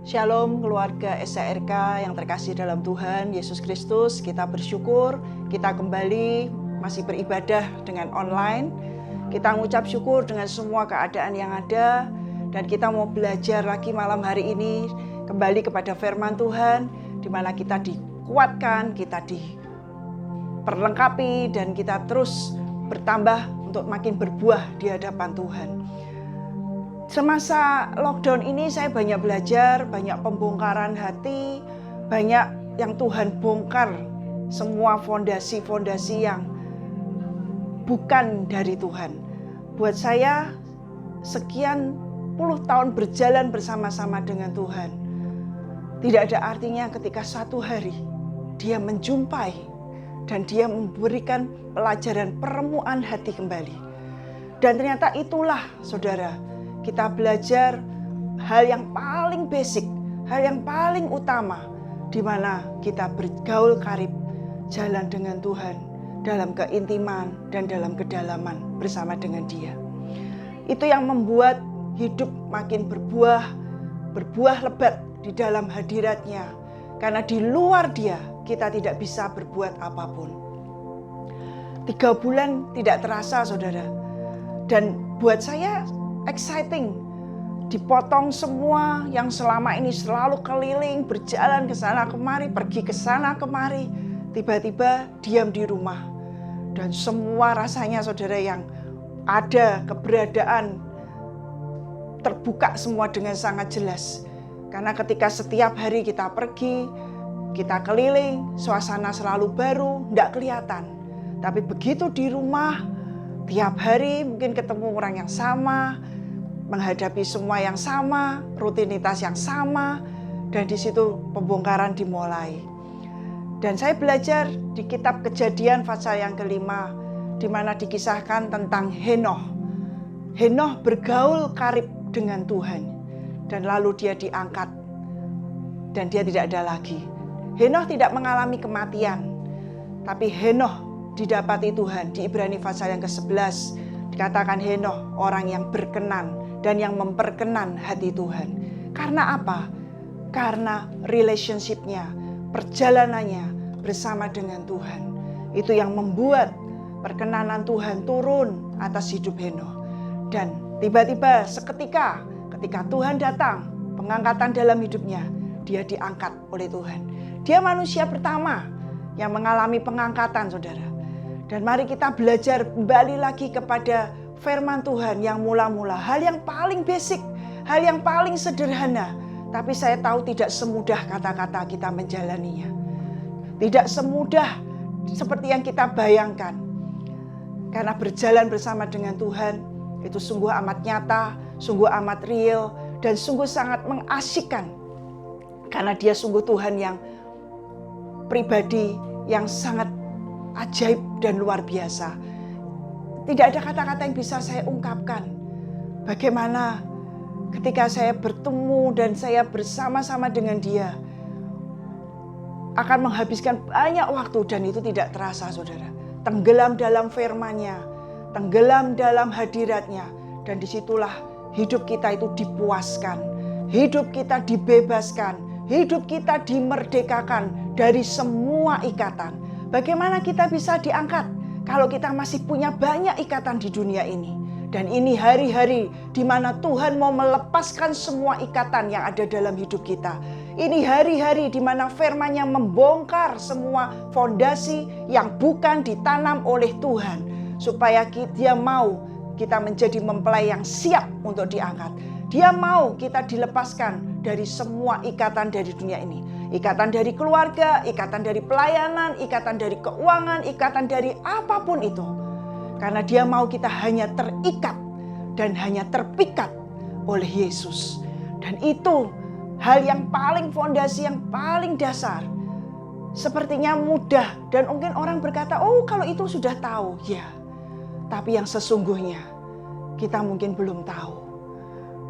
Shalom keluarga SARK yang terkasih dalam Tuhan Yesus Kristus. Kita bersyukur kita kembali masih beribadah dengan online. Kita mengucap syukur dengan semua keadaan yang ada. Dan kita mau belajar lagi malam hari ini kembali kepada firman Tuhan, di mana kita dikuatkan, kita diperlengkapi, dan kita terus bertambah untuk makin berbuah di hadapan Tuhan. Semasa lockdown ini saya banyak belajar, banyak pembongkaran hati, banyak yang Tuhan bongkar, semua fondasi-fondasi yang bukan dari Tuhan. Buat saya sekian puluh tahun berjalan bersama-sama dengan Tuhan, tidak ada artinya ketika satu hari Dia menjumpai dan Dia memberikan pelajaran peremuan hati kembali. Dan ternyata itulah saudara, kita belajar hal yang paling basic, hal yang paling utama, di mana kita bergaul karib, jalan dengan Tuhan dalam keintiman dan dalam kedalaman bersama dengan Dia. Itu yang membuat hidup makin berbuah lebat di dalam hadirat-Nya. Karena di luar Dia kita tidak bisa berbuat apapun. 3 bulan tidak terasa saudara. Dan buat saya exciting, dipotong semua yang selama ini selalu keliling, berjalan ke sana kemari, pergi ke sana kemari, tiba-tiba diam di rumah. Dan semua rasanya saudara yang ada keberadaan terbuka semua dengan sangat jelas. Karena ketika setiap hari kita pergi, kita keliling, suasana selalu baru, tidak kelihatan. Tapi begitu di rumah, tiap hari mungkin ketemu orang yang sama, menghadapi semua yang sama, rutinitas yang sama, dan di situ pembongkaran dimulai. Dan saya belajar di kitab Kejadian pasal yang kelima, di mana dikisahkan tentang Henoh. Henoh bergaul karib dengan Tuhan, dan lalu dia diangkat, dan dia tidak ada lagi. Henoh tidak mengalami kematian, tapi Henoh didapati Tuhan. Di Ibrani pasal yang ke-11 dikatakan Henoh orang yang berkenan dan yang memperkenan hati Tuhan. Karena apa? Karena relationship-nya, perjalanannya bersama dengan Tuhan. Itu yang membuat perkenanan Tuhan turun atas hidup Henoh. Dan tiba-tiba seketika ketika Tuhan datang, pengangkatan dalam hidupnya, dia diangkat oleh Tuhan. Dia manusia pertama yang mengalami pengangkatan saudara. Dan mari kita belajar kembali lagi kepada firman Tuhan yang mula-mula. Hal yang paling basic, hal yang paling sederhana. Tapi saya tahu tidak semudah kata-kata kita menjalaninya. Tidak semudah seperti yang kita bayangkan. Karena berjalan bersama dengan Tuhan itu sungguh amat nyata, sungguh amat real, dan sungguh sangat mengasyikkan. Karena Dia sungguh Tuhan yang pribadi, yang sangat ajaib dan luar biasa. Tidak ada kata-kata yang bisa saya ungkapkan. Bagaimana ketika saya bertemu dan saya bersama-sama dengan Dia, akan menghabiskan banyak waktu dan itu tidak terasa saudara. Tenggelam dalam firman-Nya, tenggelam dalam hadirat-Nya, dan disitulah hidup kita itu dipuaskan, hidup kita dibebaskan, hidup kita dimerdekakan dari semua ikatan. Bagaimana kita bisa diangkat kalau kita masih punya banyak ikatan di dunia ini? Dan ini hari-hari di mana Tuhan mau melepaskan semua ikatan yang ada dalam hidup kita. Ini hari-hari di mana firman-Nya membongkar semua fondasi yang bukan ditanam oleh Tuhan. Supaya Dia mau kita menjadi mempelai yang siap untuk diangkat. Dia mau kita dilepaskan dari semua ikatan dari dunia ini. Ikatan dari keluarga, ikatan dari pelayanan, ikatan dari keuangan, ikatan dari apapun itu. Karena Dia mau kita hanya terikat dan hanya terpikat oleh Yesus. Dan itu hal yang paling fondasi, yang paling dasar. Sepertinya mudah dan mungkin orang berkata, oh kalau itu sudah tahu. Ya, tapi yang sesungguhnya kita mungkin belum tahu.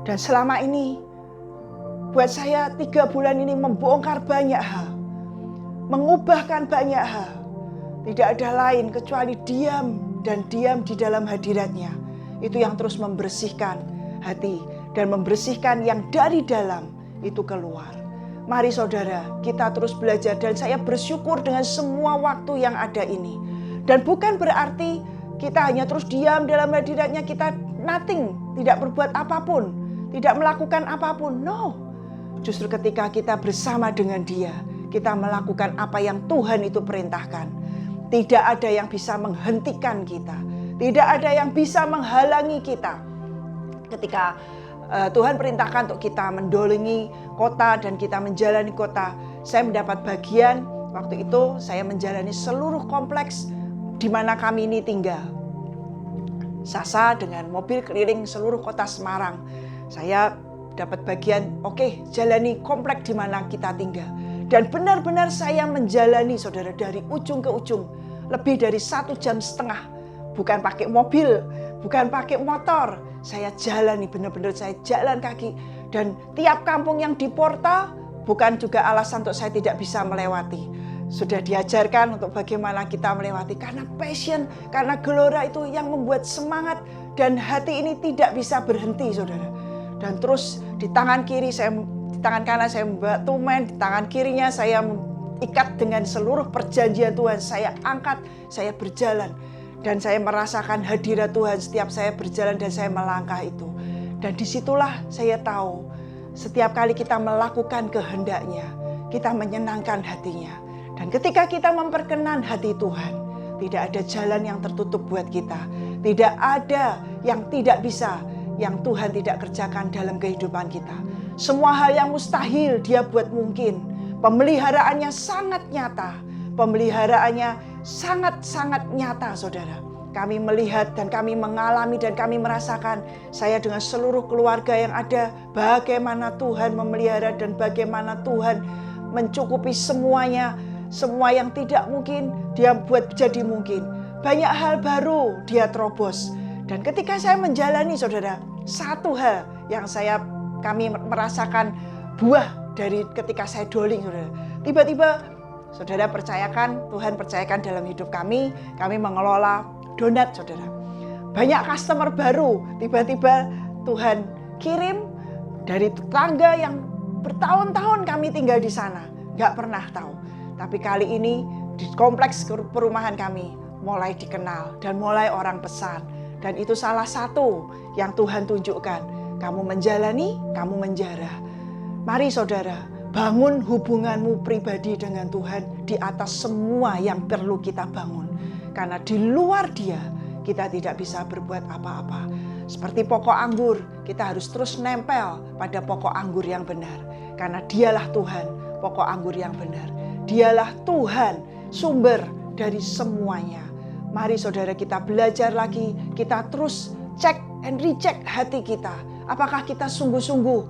Dan selama ini buat saya 3 bulan ini membongkar banyak hal. Mengubahkan banyak hal. Tidak ada lain kecuali diam dan diam di dalam hadirat-Nya. Itu yang terus membersihkan hati dan membersihkan yang dari dalam itu keluar. Mari saudara, kita terus belajar dan saya bersyukur dengan semua waktu yang ada ini. Dan bukan berarti kita hanya terus diam dalam hadiratnya, kita nothing, tidak berbuat apapun, tidak melakukan apapun. No, justru ketika kita bersama dengan Dia, kita melakukan apa yang Tuhan itu perintahkan. Tidak ada yang bisa menghentikan kita, tidak ada yang bisa menghalangi kita. Ketika Tuhan perintahkan untuk kita mendolengi kota dan kita menjalani kota, saya mendapat bagian waktu itu saya menjalani seluruh kompleks di mana kami ini tinggal. Sasa dengan mobil keliling seluruh kota Semarang. Saya dapat bagian, oke, jalani komplek di mana kita tinggal. Dan benar-benar saya menjalani saudara dari ujung ke ujung. Lebih dari 1,5 jam. Bukan pakai mobil, bukan pakai motor. Saya jalani, benar-benar saya jalan kaki. Dan tiap kampung yang di portal bukan juga alasan untuk saya tidak bisa melewati. Sudah diajarkan untuk bagaimana kita melewati. Karena passion, karena gelora itu yang membuat semangat. Dan hati ini tidak bisa berhenti saudara. Dan terus di tangan kiri saya, di tangan kanan saya membawa tumen, di tangan kirinya saya ikat dengan seluruh perjanjian Tuhan. Saya angkat, saya berjalan. Dan saya merasakan hadirat Tuhan setiap saya berjalan dan saya melangkah itu. Dan disitulah saya tahu setiap kali kita melakukan kehendaknya, kita menyenangkan hatinya. Dan ketika kita memperkenan hati Tuhan, tidak ada jalan yang tertutup buat kita. Tidak ada yang tidak bisa, yang Tuhan tidak kerjakan dalam kehidupan kita. Semua hal yang mustahil Dia buat mungkin. Pemeliharaannya sangat nyata. Pemeliharaannya sangat-sangat nyata saudara. Kami melihat dan kami mengalami dan kami merasakan, saya dengan seluruh keluarga yang ada, bagaimana Tuhan memelihara dan bagaimana Tuhan mencukupi semuanya. Semua yang tidak mungkin Dia buat jadi mungkin. Banyak hal baru Dia terobos. Dan ketika saya menjalani saudara, satu hal yang kami merasakan buah dari ketika saya doling saudara. Tiba-tiba saudara percayakan, Tuhan percayakan dalam hidup kami mengelola donat saudara. Banyak customer baru, tiba-tiba Tuhan kirim dari tetangga yang bertahun-tahun kami tinggal di sana. Gak pernah tahu. Tapi kali ini di kompleks perumahan kami mulai dikenal dan mulai orang pesan. Dan itu salah satu yang Tuhan tunjukkan. Kamu menjalani, kamu menjarah. Mari saudara, bangun hubunganmu pribadi dengan Tuhan di atas semua yang perlu kita bangun. Karena di luar Dia, kita tidak bisa berbuat apa-apa. Seperti pokok anggur, kita harus terus nempel pada pokok anggur yang benar. Karena Dialah Tuhan, pokok anggur yang benar. Dialah Tuhan, sumber dari semuanya. Mari saudara kita belajar lagi, kita terus cek and recheck hati kita. Apakah kita sungguh-sungguh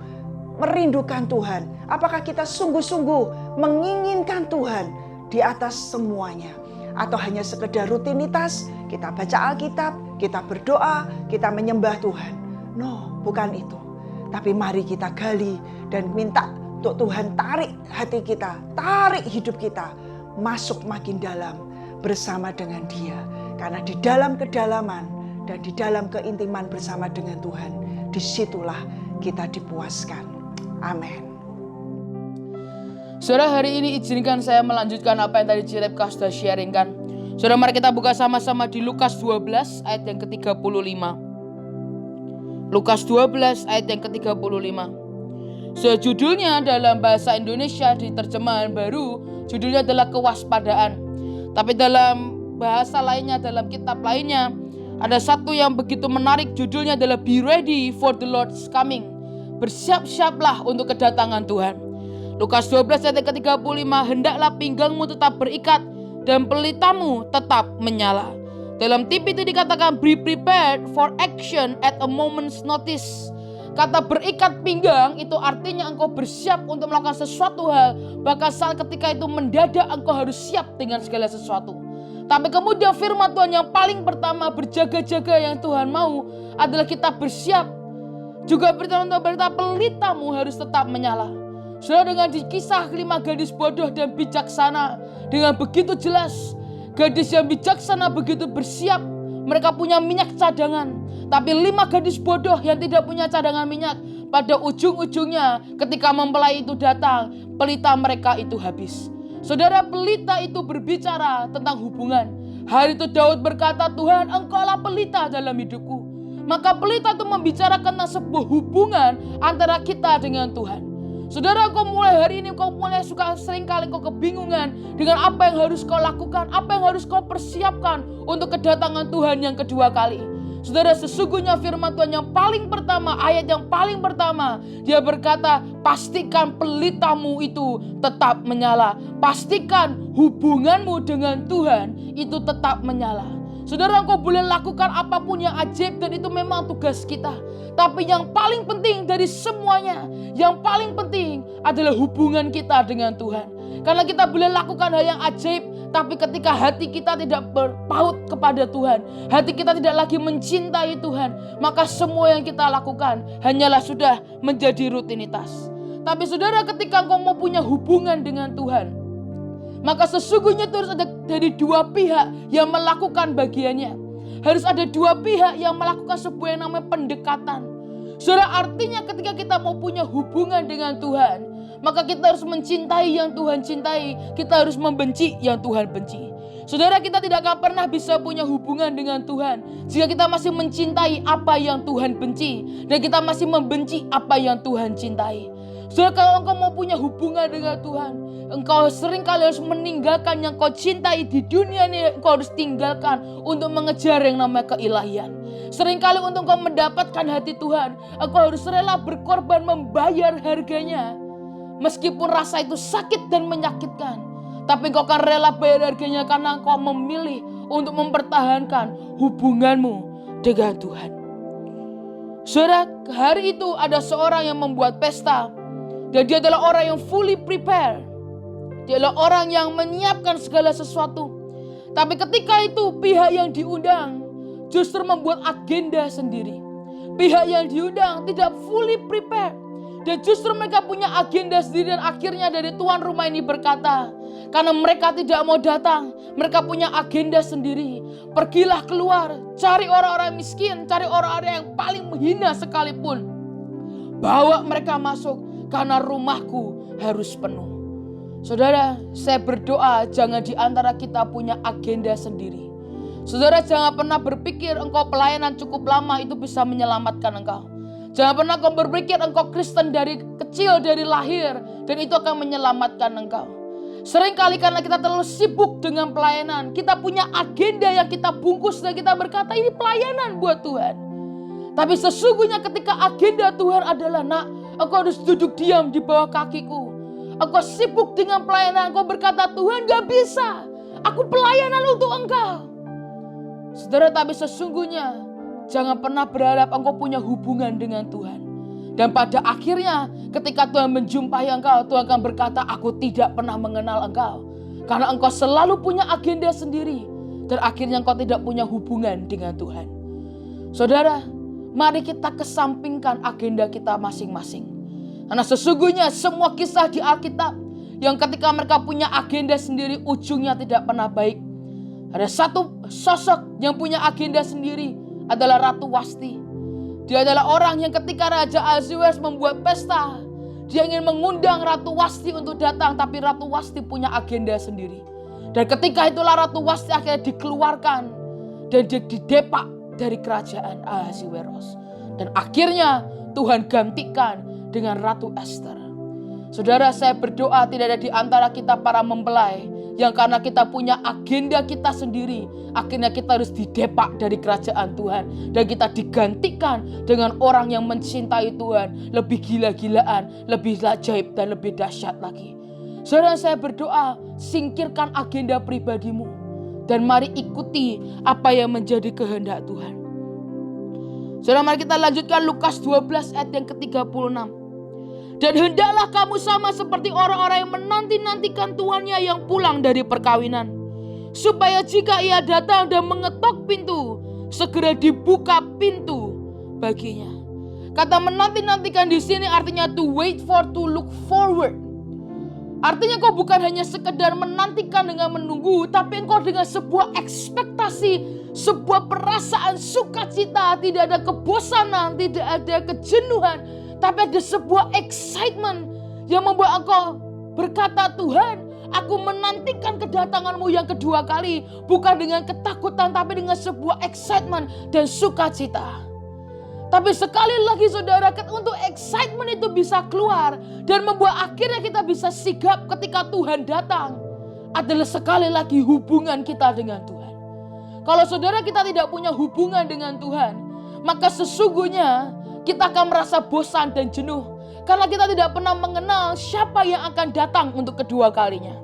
merindukan Tuhan? Apakah kita sungguh-sungguh menginginkan Tuhan di atas semuanya? Atau hanya sekedar rutinitas, kita baca Alkitab, kita berdoa, kita menyembah Tuhan. No, bukan itu. Tapi mari kita gali dan minta untuk Tuhan tarik hati kita, tarik hidup kita, masuk makin dalam bersama dengan Dia. Karena di dalam kedalaman dan di dalam keintiman bersama dengan Tuhan, disitulah kita dipuaskan. Amin. Saudara, hari ini izinkan saya melanjutkan apa yang tadi Cirepka sudah sharingkan. Saudara, mari kita buka sama-sama di Lukas 12 ayat yang ke-35. Lukas 12 ayat yang ke-35. Sejudulnya dalam bahasa Indonesia di terjemahan baru, judulnya adalah kewaspadaan. Tapi dalam bahasa lainnya, dalam kitab lainnya, ada satu yang begitu menarik, judulnya adalah Be ready for the Lord's coming. Bersiap-siaplah untuk kedatangan Tuhan. Lukas 12 ayat ke-35, hendaklah pinggangmu tetap berikat dan pelitamu tetap menyala. Dalam tip itu dikatakan be prepared for action at a moment's notice. Kata berikat pinggang itu artinya engkau bersiap untuk melakukan sesuatu hal. Bahkan saat ketika itu mendadak engkau harus siap dengan segala sesuatu. Tapi kemudian firman Tuhan yang paling pertama berjaga-jaga yang Tuhan mau adalah kita bersiap. Juga berita pelitamu harus tetap menyala. Saudara, dengan di kisah 5 gadis bodoh dan bijaksana, dengan begitu jelas gadis yang bijaksana begitu bersiap. Mereka punya minyak cadangan. Tapi 5 gadis bodoh yang tidak punya cadangan minyak, pada ujung-ujungnya ketika mempelai itu datang, pelita mereka itu habis. Saudara, pelita itu berbicara tentang hubungan. Hari itu Daud berkata, Tuhan, Engkaulah pelita dalam hidupku. Maka pelita itu membicarakan tentang sebuah hubungan antara kita dengan Tuhan. Saudara, kau mulai hari ini kau mulai seringkali kau kebingungan dengan apa yang harus kau lakukan, apa yang harus kau persiapkan untuk kedatangan Tuhan yang kedua kali. Saudara, sesungguhnya firman Tuhan yang paling pertama, ayat yang paling pertama, dia berkata, pastikan pelitamu itu tetap menyala. Pastikan hubunganmu dengan Tuhan itu tetap menyala. Saudara, engkau boleh lakukan apapun yang ajaib dan itu memang tugas kita. Tapi yang paling penting dari semuanya, yang paling penting adalah hubungan kita dengan Tuhan. Karena kita boleh lakukan hal yang ajaib, tapi ketika hati kita tidak berpaut kepada Tuhan, hati kita tidak lagi mencintai Tuhan, maka semua yang kita lakukan hanyalah sudah menjadi rutinitas. Tapi saudara, ketika engkau mau punya hubungan dengan Tuhan, maka sesungguhnya itu harus ada dari dua pihak yang melakukan bagiannya. Harus ada dua pihak yang melakukan sebuah yang namanya pendekatan. Saudara, artinya ketika kita mau punya hubungan dengan Tuhan, maka kita harus mencintai yang Tuhan cintai. Kita harus membenci yang Tuhan benci. Saudara, kita tidak akan pernah bisa punya hubungan dengan Tuhan jika kita masih mencintai apa yang Tuhan benci dan kita masih membenci apa yang Tuhan cintai. Saudara, kalau engkau mau punya hubungan dengan Tuhan, engkau seringkali harus meninggalkan yang kau cintai di dunia ini. Engkau harus tinggalkan untuk mengejar yang namanya keilahian. Seringkali untuk engkau mendapatkan hati Tuhan, engkau harus rela berkorban, membayar harganya. Meskipun rasa itu sakit dan menyakitkan, tapi engkau akan rela bayar harganya karena engkau memilih untuk mempertahankan hubunganmu dengan Tuhan. Saudara, hari itu ada seorang yang membuat pesta. Dan dia adalah orang yang fully prepared. Dia adalah orang yang menyiapkan segala sesuatu. Tapi ketika itu pihak yang diundang justru membuat agenda sendiri. Pihak yang diundang tidak fully prepared. Dan justru mereka punya agenda sendiri. Dan akhirnya dari tuan rumah ini berkata, karena mereka tidak mau datang, mereka punya agenda sendiri. Pergilah keluar, cari orang-orang miskin, cari orang-orang yang paling menghina sekalipun. Bawa mereka masuk. Karena rumahku harus penuh. Saudara, saya berdoa jangan di antara kita punya agenda sendiri. Saudara, jangan pernah berpikir engkau pelayanan cukup lama itu bisa menyelamatkan engkau. Jangan pernah engkau berpikir engkau Kristen dari kecil, dari lahir, dan itu akan menyelamatkan engkau. Seringkali karena kita terlalu sibuk dengan pelayanan, kita punya agenda yang kita bungkus dan kita berkata ini pelayanan buat Tuhan. Tapi sesungguhnya ketika agenda Tuhan adalah, nak, engkau harus duduk diam di bawah kakiku. Engkau sibuk dengan pelayanan, engkau berkata, Tuhan gak bisa, aku pelayanan untuk engkau. Saudara, tapi sesungguhnya jangan pernah berharap engkau punya hubungan dengan Tuhan. Dan pada akhirnya ketika Tuhan menjumpai engkau, Tuhan akan berkata, aku tidak pernah mengenal engkau. Karena engkau selalu punya agenda sendiri. Dan akhirnya engkau tidak punya hubungan dengan Tuhan. Saudara, mari kita kesampingkan agenda kita masing-masing. Karena sesungguhnya semua kisah di Alkitab yang ketika mereka punya agenda sendiri ujungnya tidak pernah baik. Ada satu sosok yang punya agenda sendiri adalah Ratu Wasti. Dia adalah orang yang ketika Raja Ahasiweros membuat pesta, dia ingin mengundang Ratu Wasti untuk datang, tapi Ratu Wasti punya agenda sendiri. Dan ketika itulah Ratu Wasti akhirnya dikeluarkan dan dia didepak dari kerajaan Ahasiweros. Dan akhirnya Tuhan gantikan dengan Ratu Esther. Saudara, saya berdoa tidak ada di antara kita para mempelai yang karena kita punya agenda kita sendiri, akhirnya kita harus didepak dari kerajaan Tuhan. Dan kita digantikan dengan orang yang mencintai Tuhan, lebih gila-gilaan, lebih ajaib dan lebih dahsyat lagi. Saudara, saya berdoa, singkirkan agenda pribadimu. Dan mari ikuti apa yang menjadi kehendak Tuhan. Saudara, mari kita lanjutkan Lukas 12 ayat yang ke-36. Dan hendaklah kamu sama seperti orang-orang yang menanti-nantikan tuannya yang pulang dari perkawinan. Supaya jika ia datang dan mengetok pintu, segera dibuka pintu baginya. Kata menanti-nantikan di sini artinya to wait for, to look forward. Artinya kau bukan hanya sekedar menantikan dengan menunggu, tapi engkau dengan sebuah ekspektasi, sebuah perasaan sukacita, tidak ada kebosanan, tidak ada kejenuhan, Tapi ada sebuah excitement yang membuat engkau berkata, Tuhan, aku menantikan kedatanganmu yang kedua kali. Bukan dengan ketakutan, tapi dengan sebuah excitement dan sukacita. Tapi sekali lagi saudara, untuk excitement itu bisa keluar dan membuat akhirnya kita bisa sigap ketika Tuhan datang, adalah sekali lagi hubungan kita dengan Tuhan. Kalau saudara kita tidak punya hubungan dengan Tuhan, maka sesungguhnya kita akan merasa bosan dan jenuh. Karena kita tidak pernah mengenal siapa yang akan datang untuk kedua kalinya.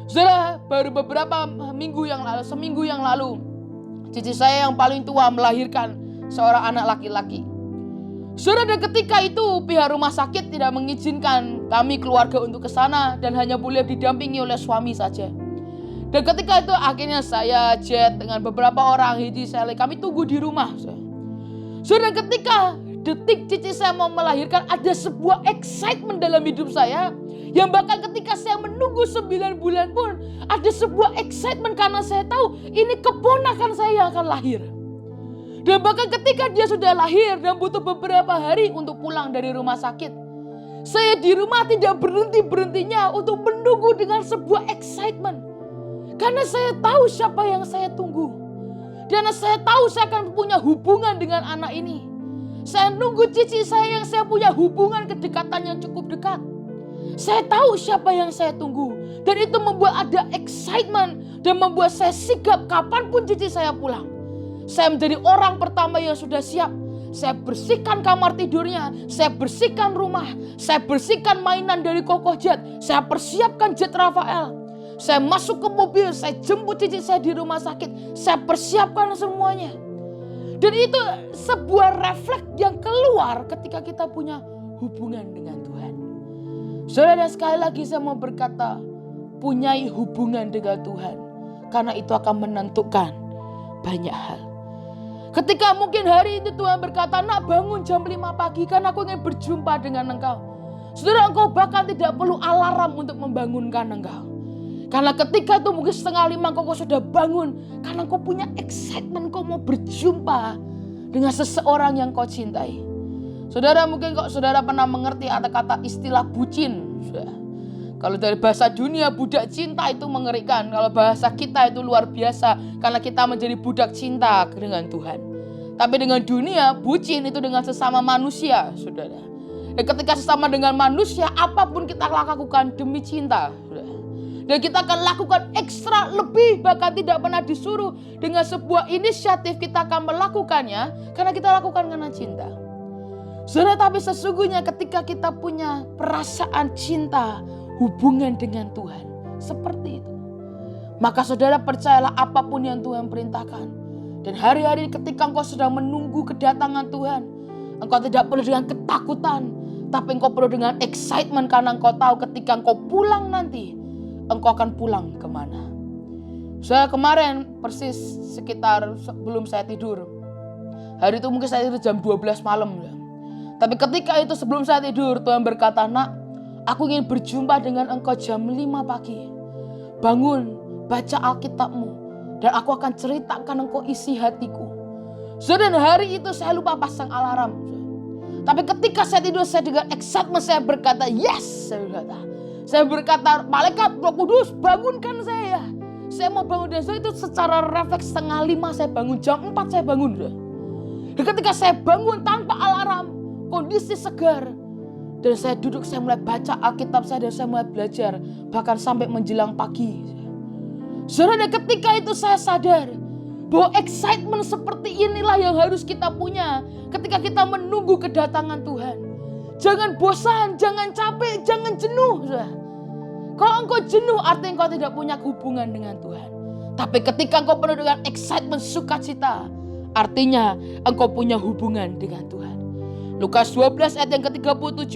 Saudara, baru beberapa seminggu yang lalu, cici saya yang paling tua melahirkan seorang anak laki-laki. Saudara, ketika itu pihak rumah sakit tidak mengizinkan kami keluarga untuk ke sana dan hanya boleh didampingi oleh suami saja. Dan ketika itu akhirnya saya jet dengan beberapa orang, kami tunggu di rumah. Saudara, ketika detik cici saya mau melahirkan, ada sebuah excitement dalam hidup saya yang bahkan ketika saya menunggu 9 bulan pun ada sebuah excitement karena saya tahu ini keponakan saya yang akan lahir. Dan bahkan ketika dia sudah lahir dan butuh beberapa hari untuk pulang dari rumah sakit, saya di rumah tidak berhenti-berhentinya untuk menunggu dengan sebuah excitement. Karena saya tahu siapa yang saya tunggu. Dan saya tahu saya akan punya hubungan dengan anak ini. Saya nunggu cici saya yang saya punya hubungan kedekatan yang cukup dekat. Saya tahu siapa yang saya tunggu. Dan itu membuat ada excitement dan membuat saya sigap kapanpun cici saya pulang. Saya menjadi orang pertama yang sudah siap. Saya bersihkan kamar tidurnya. Saya bersihkan rumah. Saya bersihkan mainan dari Koko Jet. Saya persiapkan jet Rafael. Saya masuk ke mobil. Saya jemput cici saya di rumah sakit. Saya persiapkan semuanya. Dan itu sebuah refleks yang keluar ketika kita punya hubungan dengan Tuhan. Saudara, sekali lagi saya mau berkata, punyai hubungan dengan Tuhan. Karena itu akan menentukan banyak hal. Ketika mungkin hari itu Tuhan berkata, nak bangun jam 5 pagi karena aku ingin berjumpa dengan engkau. Saudara, engkau bahkan tidak perlu alarm untuk membangunkan engkau. Karena ketika itu mungkin 4:30 engkau sudah bangun. Karena engkau punya excitement, engkau mau berjumpa dengan seseorang yang kau cintai. Saudara, mungkin kok saudara pernah mengerti kata-kata istilah bucin. Kalau dari bahasa dunia budak cinta itu mengerikan. Kalau bahasa kita itu luar biasa. Karena kita menjadi budak cinta dengan Tuhan. Tapi dengan dunia, bucin itu dengan sesama manusia, saudara. Dan ketika sesama dengan manusia, apapun kita lakukan demi cinta, saudara. Dan kita akan lakukan ekstra lebih, bahkan tidak pernah disuruh. Dengan sebuah inisiatif kita akan melakukannya karena kita lakukan karena cinta. Saudara, tapi sesungguhnya ketika kita punya perasaan cinta, hubungan dengan Tuhan seperti itu, maka saudara percayalah apapun yang Tuhan perintahkan. Dan hari-hari ketika engkau sedang menunggu kedatangan Tuhan, engkau tidak perlu dengan ketakutan, tapi engkau perlu dengan excitement. Karena engkau tahu ketika engkau pulang nanti, engkau akan pulang kemana. Saya kemarin persis sekitar sebelum saya tidur, hari itu mungkin saya tidur jam 12 malam. Tapi ketika itu sebelum saya tidur, Tuhan berkata, nak, aku ingin berjumpa dengan engkau jam 5 pagi. Bangun, baca Alkitabmu, dan aku akan ceritakan engkau isi hatiku. Dan hari itu saya lupa pasang alarm. Tapi ketika saya tidur, saya dengan excitement saya berkata, yes. Saya berkata, malaikat Roh Kudus bangunkan saya. Saya mau bangun. Dan itu secara refleks 4:30 saya bangun, jam 4 saya bangun. Dan ketika saya bangun tanpa alarm, kondisi segar. Dan saya duduk, saya mulai baca Alkitab saya dan saya mulai belajar. Bahkan sampai menjelang pagi. Saudara, ketika itu saya sadar bahwa excitement seperti inilah yang harus kita punya ketika kita menunggu kedatangan Tuhan. Jangan bosan, jangan capek, jangan jenuh. Saudara. Kalau engkau jenuh artinya engkau tidak punya hubungan dengan Tuhan. Tapi ketika engkau penuh dengan excitement, sukacita, artinya engkau punya hubungan dengan Tuhan. Lukas 12 ayat yang ke-37.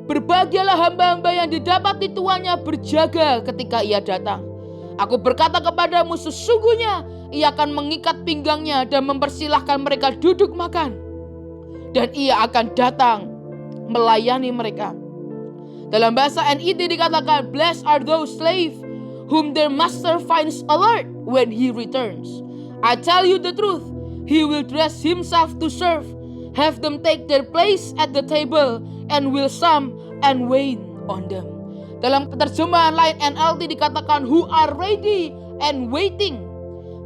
Berbahagialah hamba-hamba yang didapati tuannya berjaga ketika ia datang. Aku berkata kepadamu, sesungguhnya ia akan mengikat pinggangnya dan mempersilahkan mereka duduk makan. Dan ia akan datang melayani mereka. Dalam bahasa NIV dikatakan, blessed are those slaves whom their master finds alert when he returns. I tell you the truth, he will dress himself to serve. have them take their place at the table, and will some and wait on them. Dalam terjemahan lain NLT dikatakan who are ready and waiting.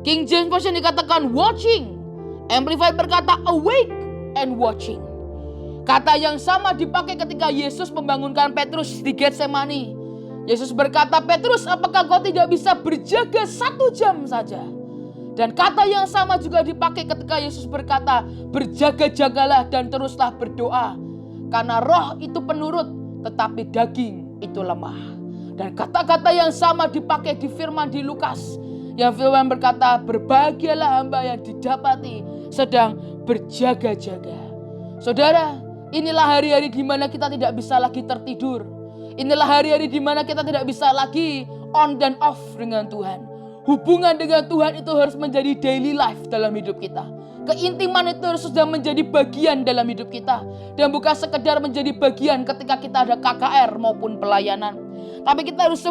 King James Version dikatakan watching. Amplified berkata awake and watching. Kata yang sama dipakai ketika Yesus membangunkan Petrus di Getsemani. Yesus berkata, Petrus, apakah kau tidak bisa berjaga 1 jam saja? Dan kata yang sama juga dipakai ketika Yesus berkata, berjaga-jagalah dan teruslah berdoa. Karena roh itu penurut, tetapi daging itu lemah. Dan kata-kata yang sama dipakai di firman di Lukas. Yang firman berkata, berbahagialah hamba yang didapati sedang berjaga-jaga. Saudara, inilah hari-hari di mana kita tidak bisa lagi tertidur. Inilah hari-hari di mana kita tidak bisa lagi on dan off dengan Tuhan. Hubungan dengan Tuhan itu harus menjadi daily life dalam hidup kita. Keintiman itu harus sudah menjadi bagian dalam hidup kita. Dan bukan sekedar menjadi bagian ketika kita ada KKR maupun pelayanan. Tapi kita harus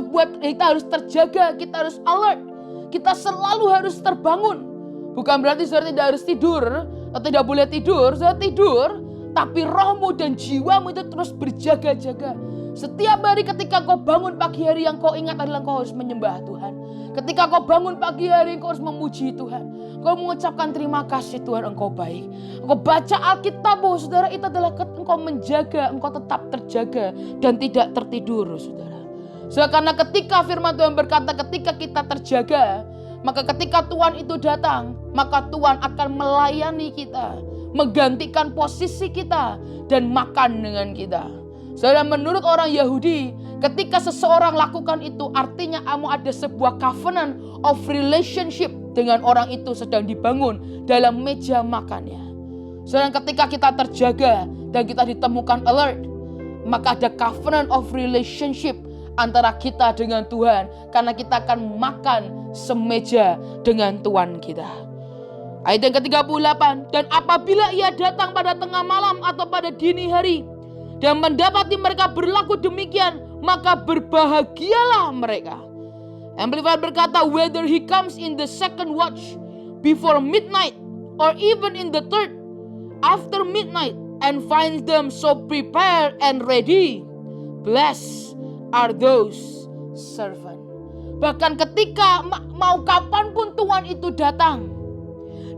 terjaga, kita harus alert. Kita selalu harus terbangun. Bukan berarti saudara tidak harus tidur atau tidak boleh tidur. Saudara tidur, tapi rohmu dan jiwamu itu terus berjaga-jaga. Setiap hari ketika kau bangun pagi hari, yang kau ingat adalah kau harus menyembah Tuhan. Ketika kau bangun pagi hari, kau harus memuji Tuhan. Kau mengucapkan terima kasih Tuhan, engkau baik. Engkau baca Alkitabmu, saudara, itu adalah engkau menjaga, engkau tetap terjaga dan tidak tertidur, saudara. Karena ketika firman Tuhan berkata ketika kita terjaga, maka ketika Tuhan itu datang, maka Tuhan akan melayani kita, menggantikan posisi kita dan makan dengan kita. Saudara, menurut orang Yahudi, ketika seseorang lakukan itu artinya ada sebuah covenant of relationship dengan orang itu sedang dibangun dalam meja makannya. Saudara, ketika kita terjaga dan kita ditemukan alert, maka ada covenant of relationship antara kita dengan Tuhan, karena kita akan makan semeja dengan Tuhan kita. Ayat yang ke-38, dan apabila ia datang pada tengah malam atau pada dini hari dan mendapati mereka berlaku demikian, maka berbahagialah mereka. Amplified berkata, whether he comes in the second watch before midnight or even in the third after midnight and finds them so prepared and ready, blessed are those servant. Bahkan ketika mau kapanpun Tuhan itu datang,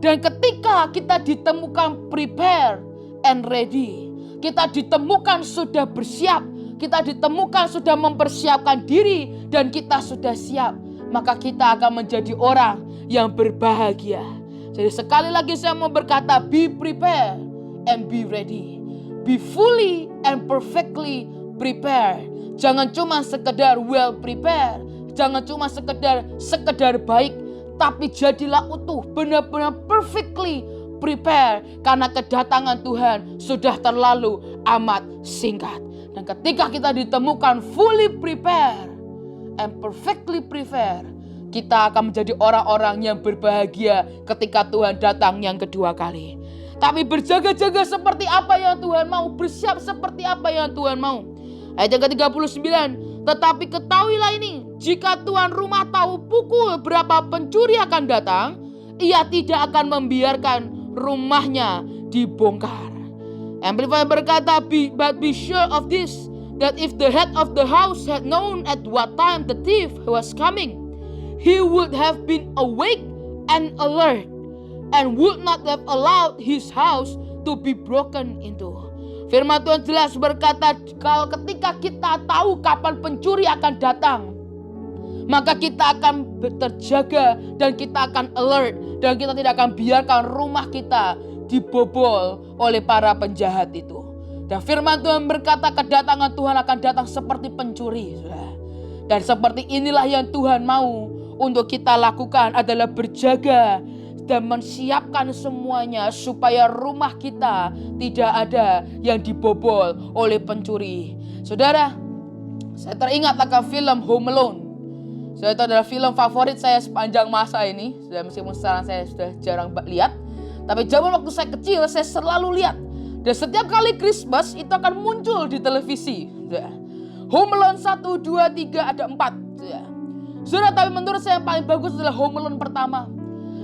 dan ketika kita ditemukan prepare and ready, kita ditemukan sudah bersiap, kita ditemukan sudah mempersiapkan diri, dan kita sudah siap, maka kita akan menjadi orang yang berbahagia. Jadi sekali lagi saya mau berkata, be prepared and be ready. Be fully and perfectly prepared. Jangan cuma sekedar well prepared, jangan cuma sekedar baik, tapi jadilah utuh, benar-benar perfectly prepare, karena kedatangan Tuhan sudah terlalu amat singkat. Dan ketika kita ditemukan fully prepare and perfectly prepare, kita akan menjadi orang-orang yang berbahagia ketika Tuhan datang yang kedua kali. Tapi berjaga-jaga seperti apa yang Tuhan mau, bersiap seperti apa yang Tuhan mau. Ayat yang ke-39, tetapi ketahuilah ini, jika tuan rumah tahu pukul berapa pencuri akan datang, ia tidak akan membiarkan rumahnya dibongkar. Amplified berkata, but be sure of this, that if the head of the house had known at what time the thief was coming, he would have been awake and alert, and would not have allowed his house to be broken into. Firman Tuhan jelas berkata, kalau ketika kita tahu kapan pencuri akan datang, maka kita akan terjaga dan kita akan alert, dan kita tidak akan biarkan rumah kita dibobol oleh para penjahat itu. Dan firman Tuhan berkata, kedatangan Tuhan akan datang seperti pencuri. Dan seperti inilah yang Tuhan mau untuk kita lakukan, adalah berjaga dan menyiapkan semuanya supaya rumah kita tidak ada yang dibobol oleh pencuri. Saudara, saya teringat akan film Home Alone. Itu adalah film favorit saya sepanjang masa ini. Meskipun sekarang saya sudah jarang lihat, tapi zaman waktu saya kecil saya selalu lihat. Dan setiap kali Christmas itu akan muncul di televisi. Home Alone 1, 2, 3, ada 4. Saudara, tapi menurut saya yang paling bagus adalah Home Alone pertama.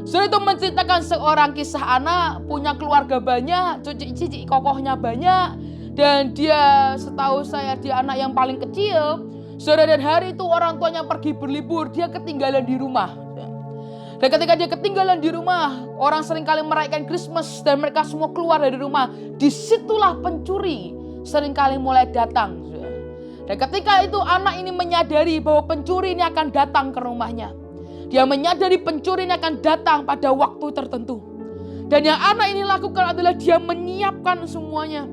Saudara, itu menceritakan seorang kisah anak punya keluarga banyak, cici kokohnya banyak, dan dia, setahu saya, dia anak yang paling kecil. Saudara, dan hari itu orang tuanya pergi berlibur, dia ketinggalan di rumah. Dan ketika dia ketinggalan di rumah, orang seringkali merayakan Christmas dan mereka semua keluar dari rumah. Disitulah pencuri seringkali mulai datang. Dan ketika itu anak ini menyadari bahwa pencuri ini akan datang ke rumahnya. Dia menyadari pencuri ini akan datang pada waktu tertentu. Dan yang anak ini lakukan adalah dia menyiapkan semuanya.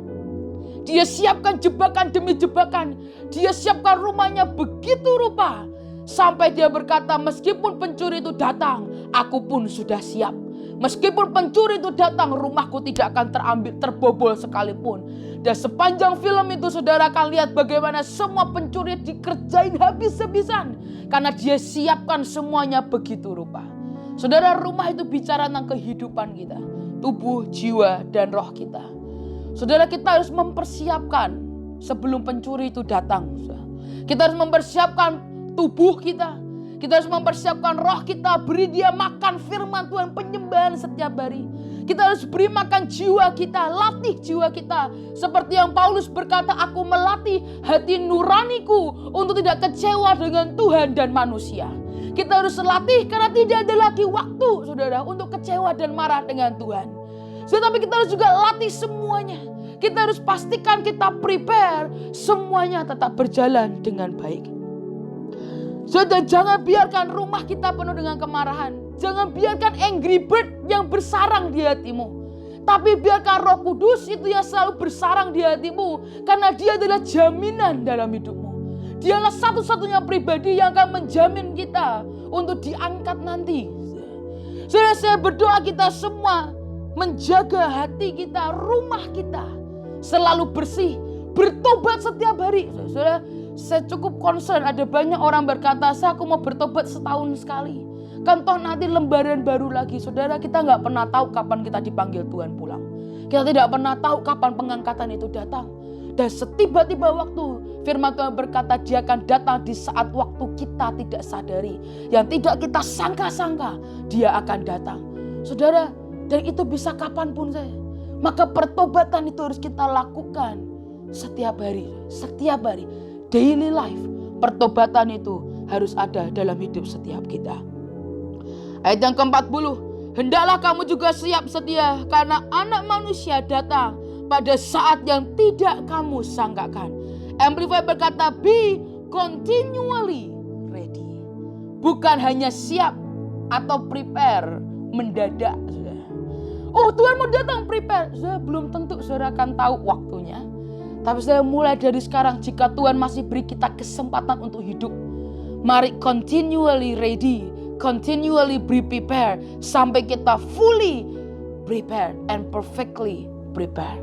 Dia siapkan jebakan demi jebakan. Dia siapkan rumahnya begitu rupa. Sampai dia berkata, meskipun pencuri itu datang, aku pun sudah siap. Meskipun pencuri itu datang, rumahku tidak akan terbobol sekalipun. Dan sepanjang film itu saudara akan lihat bagaimana semua pencuri dikerjain habis-habisan. Karena dia siapkan semuanya begitu rupa. Saudara, rumah itu bicara tentang kehidupan kita. Tubuh, jiwa, dan roh kita. Saudara, kita harus mempersiapkan sebelum pencuri itu datang. Kita harus mempersiapkan tubuh kita. Kita harus mempersiapkan roh kita. Beri dia makan firman Tuhan, penyembahan setiap hari. Kita harus beri makan jiwa kita. Latih jiwa kita. Seperti yang Paulus berkata, aku melatih hati nuraniku untuk tidak kecewa dengan Tuhan dan manusia. Kita harus latih karena tidak ada lagi waktu, saudara, untuk kecewa dan marah dengan Tuhan. Tetapi kita harus juga latih semuanya. Kita harus pastikan kita prepare. Semuanya tetap berjalan dengan baik. Saudara, jangan biarkan rumah kita penuh dengan kemarahan. Jangan biarkan angry bird yang bersarang di hatimu. Tapi biarkan Roh Kudus itu yang selalu bersarang di hatimu. Karena dia adalah jaminan dalam hidupmu. Dialah satu-satunya pribadi yang akan menjamin kita untuk diangkat nanti. Saudara, saya berdoa kita semua menjaga hati kita, rumah kita selalu bersih, bertobat setiap hari. Saudara, saya cukup concern, ada banyak orang berkata, aku mau bertobat setahun sekali. Kan toh nanti lembaran baru lagi. Saudara, kita gak pernah tahu kapan kita dipanggil Tuhan pulang. Kita tidak pernah tahu kapan pengangkatan itu datang. Dan setiba-tiba waktu, firman Tuhan berkata dia akan datang di saat waktu kita tidak sadari. Yang tidak kita sangka-sangka, dia akan datang. Saudara, dan itu bisa kapanpun saya. Maka pertobatan itu harus kita lakukan setiap hari. Setiap hari. Daily life, pertobatan itu harus ada dalam hidup setiap kita. Ayat yang ke-40, hendaklah kamu juga siap sedia karena anak manusia datang pada saat yang tidak kamu sangkakan. Amplify berkata, be continually ready. Bukan hanya siap atau prepare mendadak. Oh, Tuhan mau datang, prepare. Saya belum tentu saudara akan tahu waktunya. Tapi saya mulai dari sekarang, jika Tuhan masih beri kita kesempatan untuk hidup, mari continually ready, continually be prepared, sampai kita fully prepared and perfectly prepared.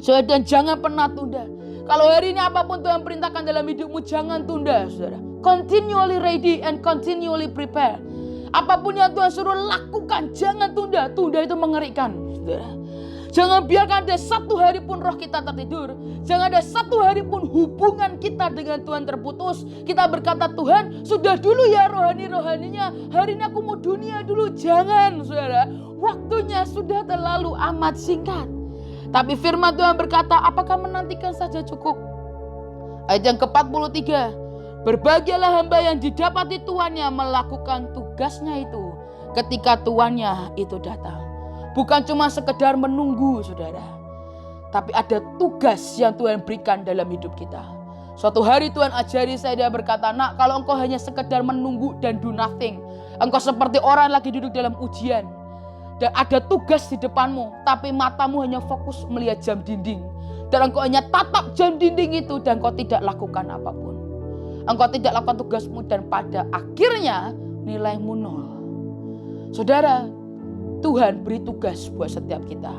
Saudara, dan jangan pernah tunda. Kalau hari ini apapun Tuhan perintahkan dalam hidupmu, jangan tunda, saudara. Continually ready and continually prepared. Apapun yang Tuhan suruh lakukan, jangan tunda. Tunda itu mengerikan, saudara. Jangan biarkan ada satu hari pun roh kita tertidur. Jangan ada satu hari pun hubungan kita dengan Tuhan terputus. Kita berkata, Tuhan sudah dulu ya rohani-rohaninya. Hari ini aku mau dunia dulu. Jangan, saudara. Waktunya sudah terlalu amat singkat. Tapi firman Tuhan berkata, apakah menantikan saja cukup? Ayat yang ke-43. Berbahagialah hamba yang didapati tuannya melakukan tugasnya itu ketika tuannya itu datang. Bukan cuma sekedar menunggu, saudara. Tapi ada tugas yang Tuhan berikan dalam hidup kita. Suatu hari Tuhan ajari saya, dia berkata, nak, kalau engkau hanya sekedar menunggu dan do nothing, engkau seperti orang lagi duduk dalam ujian. Dan ada tugas di depanmu, tapi matamu hanya fokus melihat jam dinding. Dan engkau hanya tatap jam dinding itu dan engkau tidak lakukan apapun. Engkau tidak lakukan tugasmu dan pada akhirnya nilaimu nol. Saudara, Tuhan beri tugas buat setiap kita.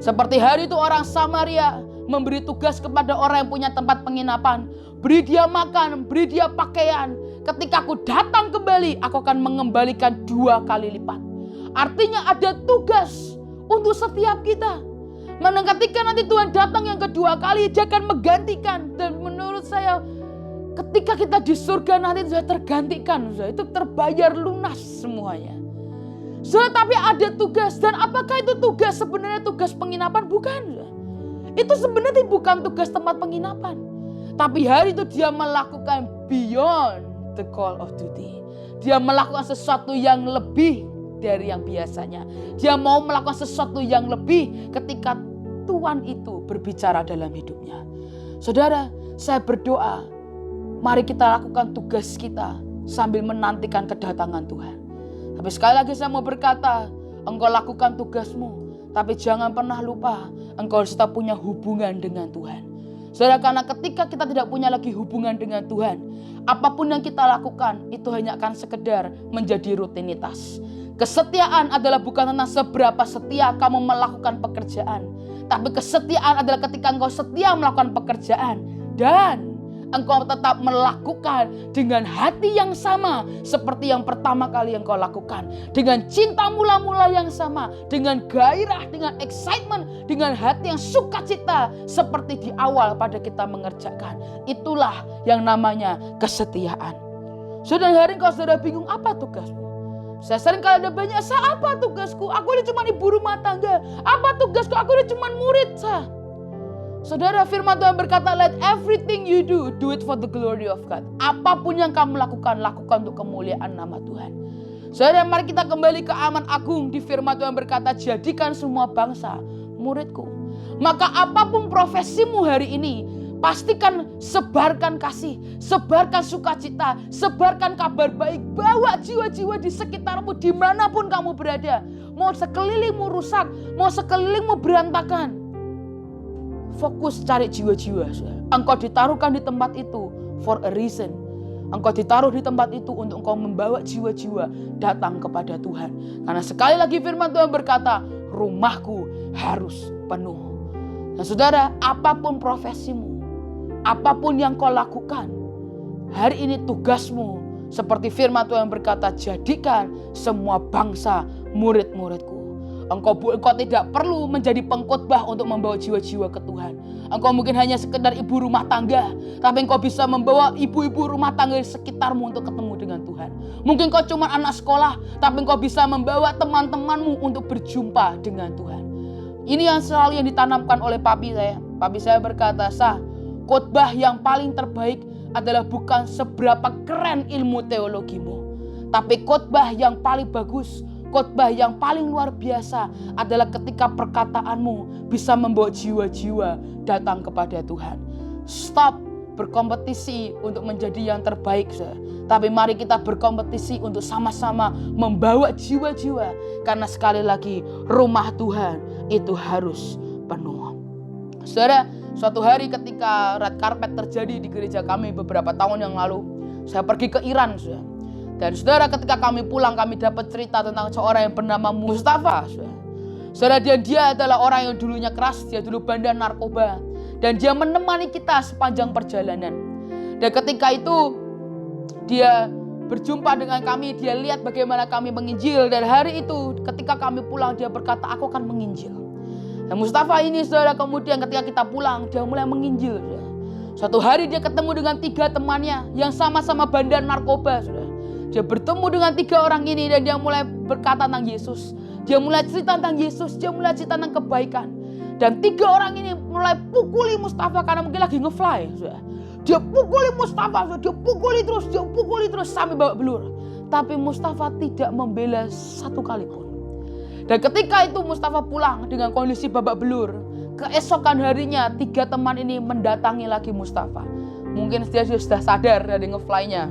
Seperti hari itu orang Samaria memberi tugas kepada orang yang punya tempat penginapan. Beri dia makan, beri dia pakaian. Ketika aku datang kembali, aku akan mengembalikan 2 kali lipat. Artinya ada tugas untuk setiap kita. Mana ketika nanti Tuhan datang yang kedua kali, dia akan menggantikan. Dan menurut saya, ketika kita di surga nanti sudah tergantikan. Itu terbayar lunas semuanya. Saudara, tapi ada tugas. Dan apakah itu tugas? Sebenarnya tugas penginapan? Bukan. Itu sebenarnya bukan tugas tempat penginapan. Tapi hari itu dia melakukan beyond the call of duty. Dia melakukan sesuatu yang lebih dari yang biasanya. Dia mau melakukan sesuatu yang lebih ketika Tuhan itu berbicara dalam hidupnya. Saudara, saya berdoa, mari kita lakukan tugas kita sambil menantikan kedatangan Tuhan. Tapi sekali lagi saya mau berkata, engkau lakukan tugasmu, tapi jangan pernah lupa engkau harus tetap punya hubungan dengan Tuhan. Saudara, karena ketika kita tidak punya lagi hubungan dengan Tuhan, apapun yang kita lakukan itu hanya akan sekedar menjadi rutinitas. Kesetiaan adalah bukan tentang seberapa setia kamu melakukan pekerjaan, tapi kesetiaan adalah ketika engkau setia melakukan pekerjaan dan engkau tetap melakukan dengan hati yang sama seperti yang pertama kali engkau lakukan. Dengan cinta mula-mula yang sama, dengan gairah, dengan excitement, dengan hati yang sukacita seperti di awal pada kita mengerjakan. Itulah yang namanya kesetiaan. Saudara, hari kau sudah bingung apa tugasmu? Saya sering kali ada banyak, apa tugasku? Aku ini cuma ibu rumah tangga. Apa tugasku? Aku ini cuma murid. Saudara, firman Tuhan berkata, let everything you do, do it for the glory of God. Apapun yang kamu lakukan, lakukan untuk kemuliaan nama Tuhan. Saudara, mari kita kembali ke aman agung. Di firman Tuhan berkata, jadikan semua bangsa muridku. Maka apapun profesimu hari ini, pastikan sebarkan kasih, sebarkan sukacita, sebarkan kabar baik. Bawa jiwa-jiwa di sekitarmu dimanapun kamu berada. Mau sekelilingmu rusak, mau sekelilingmu berantakan. Fokus cari jiwa-jiwa. Engkau ditaruhkan di tempat itu for a reason. Engkau ditaruh di tempat itu untuk engkau membawa jiwa-jiwa datang kepada Tuhan. Karena sekali lagi firman Tuhan berkata, rumahku harus penuh. Nah saudara, apapun profesimu, apapun yang kau lakukan, hari ini tugasmu seperti firman Tuhan berkata, jadikan semua bangsa murid-muridku. Engkau tidak perlu menjadi pengkhotbah untuk membawa jiwa-jiwa ke Tuhan. Engkau mungkin hanya sekedar ibu rumah tangga, tapi engkau bisa membawa ibu-ibu rumah tangga di sekitarmu untuk ketemu dengan Tuhan. Mungkin kau cuma anak sekolah, tapi engkau bisa membawa teman-temanmu untuk berjumpa dengan Tuhan. Ini yang selalu yang ditanamkan oleh papi saya. Papi saya berkata, khotbah yang paling terbaik adalah bukan seberapa keren ilmu teologimu, tapi khotbah yang paling bagus, khotbah yang paling luar biasa adalah ketika perkataanmu bisa membawa jiwa-jiwa datang kepada Tuhan. Stop berkompetisi untuk menjadi yang terbaik, tapi mari kita berkompetisi untuk sama-sama membawa jiwa-jiwa. Karena sekali lagi, rumah Tuhan itu harus penuh. Saudara, suatu hari ketika red carpet terjadi di gereja kami beberapa tahun yang lalu, saya pergi ke Iran, saudara. Dan saudara, ketika kami pulang, kami dapat cerita tentang seorang yang bernama Mustafa. Saudara, dia adalah orang yang dulunya keras, dia dulu bandar narkoba. Dan dia menemani kita sepanjang perjalanan. Dan ketika itu, dia berjumpa dengan kami, dia lihat bagaimana kami menginjil. Dan hari itu, ketika kami pulang, dia berkata, aku akan menginjil. Dan Mustafa ini, saudara, kemudian ketika kita pulang, dia mulai menginjil. Suatu hari dia ketemu dengan 3 temannya yang sama-sama bandar narkoba, saudara. Dia bertemu dengan 3 orang ini dan dia mulai berkata tentang Yesus. Dia mulai cerita tentang Yesus, dia mulai cerita tentang kebaikan. Dan 3 orang ini mulai pukuli Mustafa karena mungkin lagi nge-fly. Dia pukuli Mustafa, dia pukuli terus sampai babak belur. Tapi Mustafa tidak membela satu kali pun. Dan ketika itu Mustafa pulang dengan kondisi babak belur. Keesokan harinya 3 teman ini mendatangi lagi Mustafa. Mungkin dia sudah sadar dari nge-fly-nya.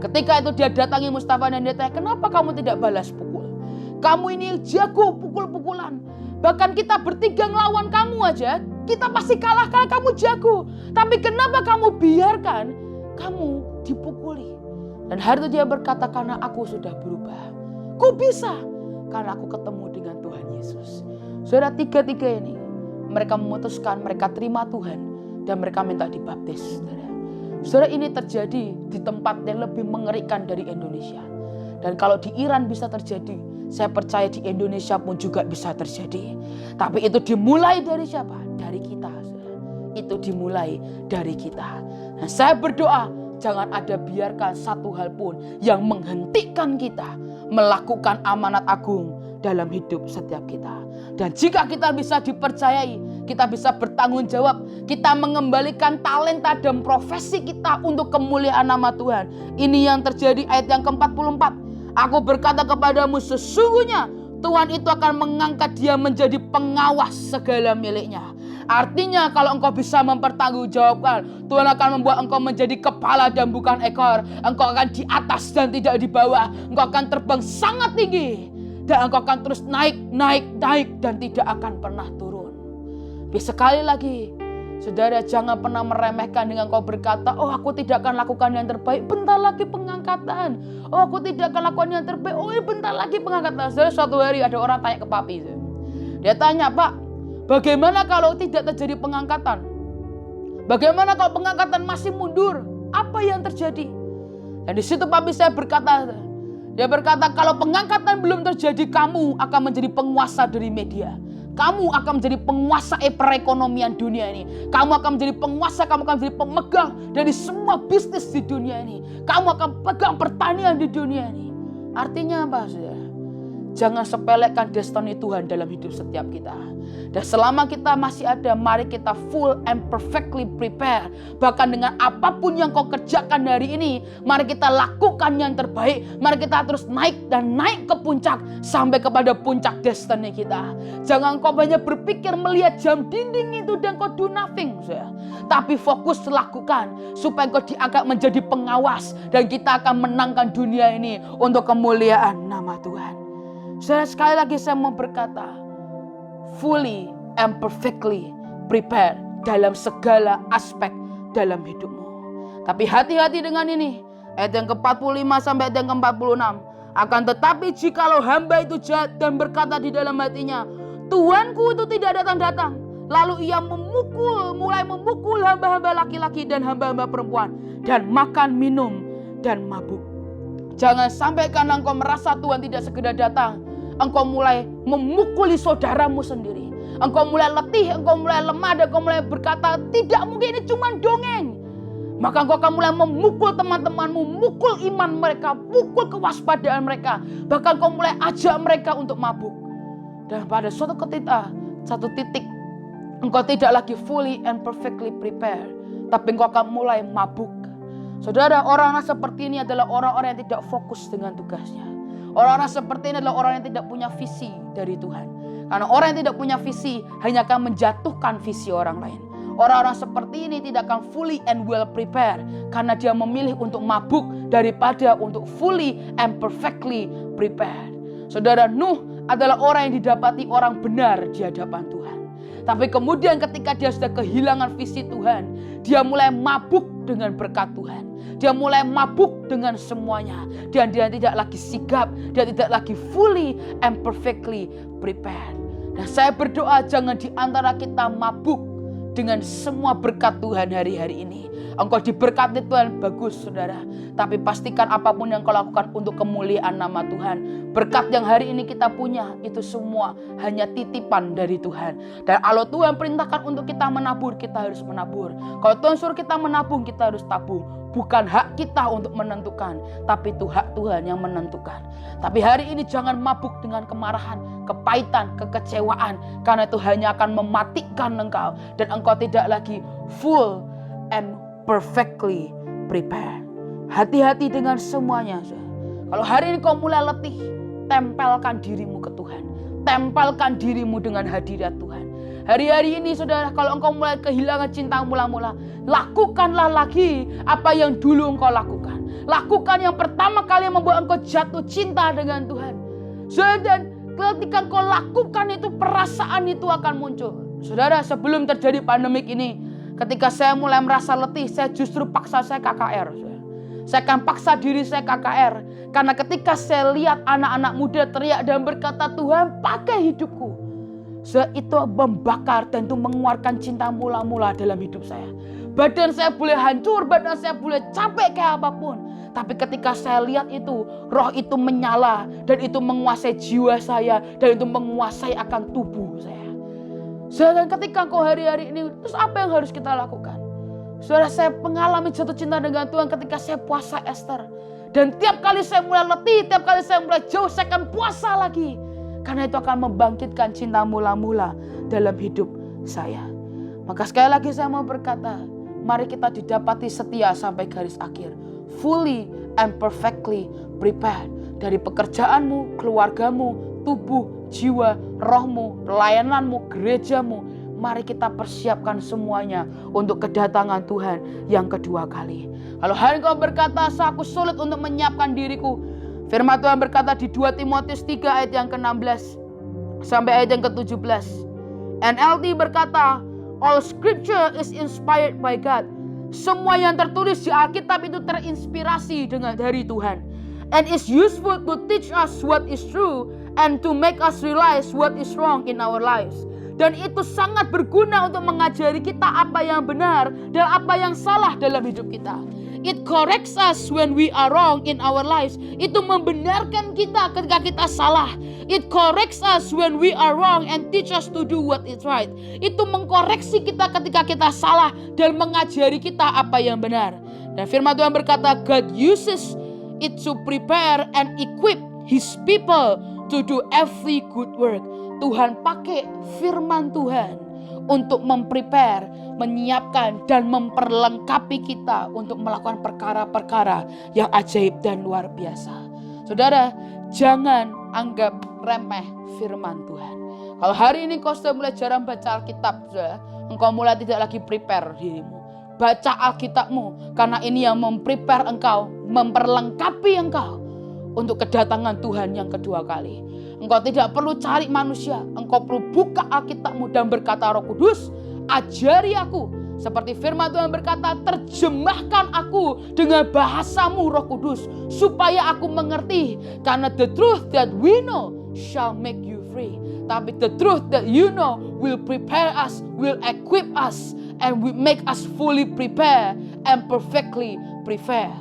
Ketika itu dia datangi Mustafa dan dia tanya, kenapa kamu tidak balas pukul? Kamu ini jago pukul-pukulan. Bahkan kita bertiga ngelawan kamu aja, kita pasti kalah karena kamu jago. Tapi kenapa kamu biarkan kamu dipukuli? Dan hari itu dia berkata, karena aku sudah berubah. Kok bisa? Karena aku ketemu dengan Tuhan Yesus. Saudara, 3 ini, mereka memutuskan, mereka terima Tuhan. Dan mereka minta dibaptis. Saudara, ini terjadi di tempat yang lebih mengerikan dari Indonesia. Dan kalau di Iran bisa terjadi, saya percaya di Indonesia pun juga bisa terjadi. Tapi itu dimulai dari siapa? Dari kita. Saudara. Itu dimulai dari kita. Nah, saya berdoa, jangan ada biarkan satu hal pun yang menghentikan kita melakukan amanat agung dalam hidup setiap kita. Dan jika kita bisa dipercayai, kita bisa bertanggung jawab, kita mengembalikan talenta dan profesi kita untuk kemuliaan nama Tuhan. Ini yang terjadi ayat yang ke-44. Aku berkata kepadamu, sesungguhnya Tuhan itu akan mengangkat dia menjadi pengawas segala miliknya. Artinya kalau engkau bisa mempertanggungjawabkan, Tuhan akan membuat engkau menjadi kepala dan bukan ekor. Engkau akan di atas dan tidak di bawah. Engkau akan terbang sangat tinggi. Dan engkau akan terus naik dan tidak akan pernah turun. Tapi sekali lagi, saudara, jangan pernah meremehkan dengan kau berkata, oh aku tidak akan lakukan yang terbaik, bentar lagi pengangkatan. Oh aku tidak akan lakukan yang terbaik, oh bentar lagi pengangkatan. Saudara, suatu hari ada orang tanya ke papi. Dia tanya, Pak, bagaimana kalau tidak terjadi pengangkatan? Bagaimana kalau pengangkatan masih mundur? Apa yang terjadi? Dan di situ papi saya berkata, dia berkata, kalau pengangkatan belum terjadi, kamu akan menjadi penguasa dari media. Kamu akan menjadi penguasa perekonomian dunia ini. Kamu akan menjadi penguasa, kamu akan menjadi pemegang dari semua bisnis di dunia ini. Kamu akan pegang pertanian di dunia ini. Artinya apa, saudara? Jangan sepelekan destiny Tuhan dalam hidup setiap kita. Dan selama kita masih ada, mari kita full and perfectly prepare. Bahkan dengan apapun yang kau kerjakan hari ini, mari kita lakukan yang terbaik. Mari kita terus naik dan naik ke puncak sampai kepada puncak destiny kita. Jangan kau banyak berpikir melihat jam dinding itu dan kau do nothing. Tapi fokus lakukan supaya kau diangkat menjadi pengawas. Dan kita akan menangkan dunia ini untuk kemuliaan nama Tuhan. Sekali lagi saya mau berkata, fully and perfectly prepare dalam segala aspek dalam hidupmu. Tapi hati-hati dengan ini. Ayat yang ke-45 sampai ayat yang ke-46. Akan tetapi jikalau hamba itu jahat dan berkata di dalam hatinya, Tuanku itu tidak datang-datang. Lalu ia mulai memukul hamba-hamba laki-laki dan hamba-hamba perempuan. Dan makan, minum, dan mabuk. Jangan sampai karena engkau merasa Tuhan tidak segera datang, engkau mulai memukuli saudaramu sendiri. Engkau mulai letih, engkau mulai lemah, dan engkau mulai berkata, tidak mungkin ini cuma dongeng. Maka engkau akan mulai memukul teman-temanmu, mukul iman mereka, pukul kewaspadaan mereka. Bahkan engkau mulai ajak mereka untuk mabuk. Dan pada suatu ketika, satu titik, engkau tidak lagi fully and perfectly prepared, tapi engkau akan mulai mabuk. Saudara, orang-orang seperti ini adalah orang-orang yang tidak fokus dengan tugasnya. Orang-orang seperti ini adalah orang yang tidak punya visi dari Tuhan. Karena orang yang tidak punya visi hanya akan menjatuhkan visi orang lain. Orang-orang seperti ini tidak akan fully and well prepared karena dia memilih untuk mabuk daripada untuk fully and perfectly prepared. Saudara, Nuh adalah orang yang didapati orang benar di hadapan Tuhan. Tapi kemudian ketika dia sudah kehilangan visi Tuhan, dia mulai mabuk dengan berkat Tuhan. Dia mulai mabuk dengan semuanya. Dan dia tidak lagi sigap. Dia tidak lagi fully and perfectly prepared. Dan saya berdoa jangan di antara kita mabuk dengan semua berkat Tuhan hari-hari ini. Engkau diberkati Tuhan, bagus saudara. Tapi pastikan apapun yang kau lakukan untuk kemuliaan nama Tuhan. Berkat yang hari ini kita punya, itu semua hanya titipan dari Tuhan. Dan kalau Tuhan perintahkan untuk kita menabur, kita harus menabur. Kalau Tuhan suruh kita menabung, kita harus tabung. Bukan hak kita untuk menentukan, tapi itu hak Tuhan yang menentukan. Tapi hari ini jangan mabuk dengan kemarahan, kepahitan, kekecewaan. Karena itu hanya akan mematikan engkau. Dan engkau tidak lagi full and perfectly prepared. Hati-hati dengan semuanya. Kalau hari ini kau mulai letih, tempelkan dirimu ke Tuhan. Tempelkan dirimu dengan hadirat Tuhan. Hari-hari ini saudara, kalau engkau mulai kehilangan cinta mula-mula, lakukanlah lagi apa yang dulu engkau lakukan. Lakukan yang pertama kali yang membuat engkau jatuh cinta dengan Tuhan. Dan ketika engkau lakukan itu, perasaan itu akan muncul. Saudara, sebelum terjadi pandemik ini, ketika saya mulai merasa letih, saya justru paksa saya KKR. Saya akan paksa diri saya KKR. Karena ketika saya lihat anak-anak muda teriak dan berkata, Tuhan pakai hidupku. Itu membakar dan itu mengeluarkan cinta mula-mula dalam hidup saya. Badan saya boleh hancur, badan saya boleh capek kayak apapun. Tapi ketika saya lihat itu, roh itu menyala. Dan itu menguasai jiwa saya. Dan itu menguasai akan tubuh saya. Dan ketika kau hari-hari ini, terus apa yang harus kita lakukan? Saudara, saya mengalami jatuh cinta dengan Tuhan ketika saya puasa Ester. Dan tiap kali saya mulai letih, tiap kali saya mulai jauh, saya akan puasa lagi. Karena itu akan membangkitkan cinta mula-mula dalam hidup saya. Maka sekali lagi saya mau berkata, mari kita didapati setia sampai garis akhir. Fully and perfectly prepared. Dari pekerjaanmu, keluargamu, tubuh, jiwa, rohmu, pelayananmu, gerejamu. Mari kita persiapkan semuanya untuk kedatangan Tuhan yang kedua kali. Kalau hari kau berkata, aku sulit untuk menyiapkan diriku. Firman Tuhan berkata di 2 Timotius 3 ayat yang ke-16 sampai ayat yang ke-17. NLT berkata, all scripture is inspired by God. Semua yang tertulis di Alkitab itu terinspirasi dari Tuhan. And is useful to teach us what is true and to make us realize what is wrong in our lives. Dan itu sangat berguna untuk mengajari kita apa yang benar dan apa yang salah dalam hidup kita. It corrects us when we are wrong in our lives. Itu membenarkan kita ketika kita salah. It corrects us when we are wrong and teach us to do what is right. Itu mengkoreksi kita ketika kita salah dan mengajari kita apa yang benar. Dan firman Tuhan berkata, God uses it to prepare and equip His people to do every good work. Tuhan pakai firman Tuhan untuk memprepare, menyiapkan dan memperlengkapi kita untuk melakukan perkara-perkara yang ajaib dan luar biasa. Saudara, jangan anggap remeh firman Tuhan. Kalau hari ini kau sudah mulai jarang baca Alkitab, saudara, engkau mulai tidak lagi prepare dirimu. Baca Alkitabmu, karena ini yang memprepare engkau, memperlengkapi engkau untuk kedatangan Tuhan yang kedua kali. Engkau tidak perlu cari manusia. Engkau perlu buka Alkitabmu dan berkata, Roh Kudus, ajari aku. Seperti firman Tuhan berkata, terjemahkan aku dengan bahasamu, Roh Kudus, supaya aku mengerti. Karena the truth that we know shall make you free. Tapi the truth that you know will prepare us, will equip us, and will make us fully prepare and perfectly prepare.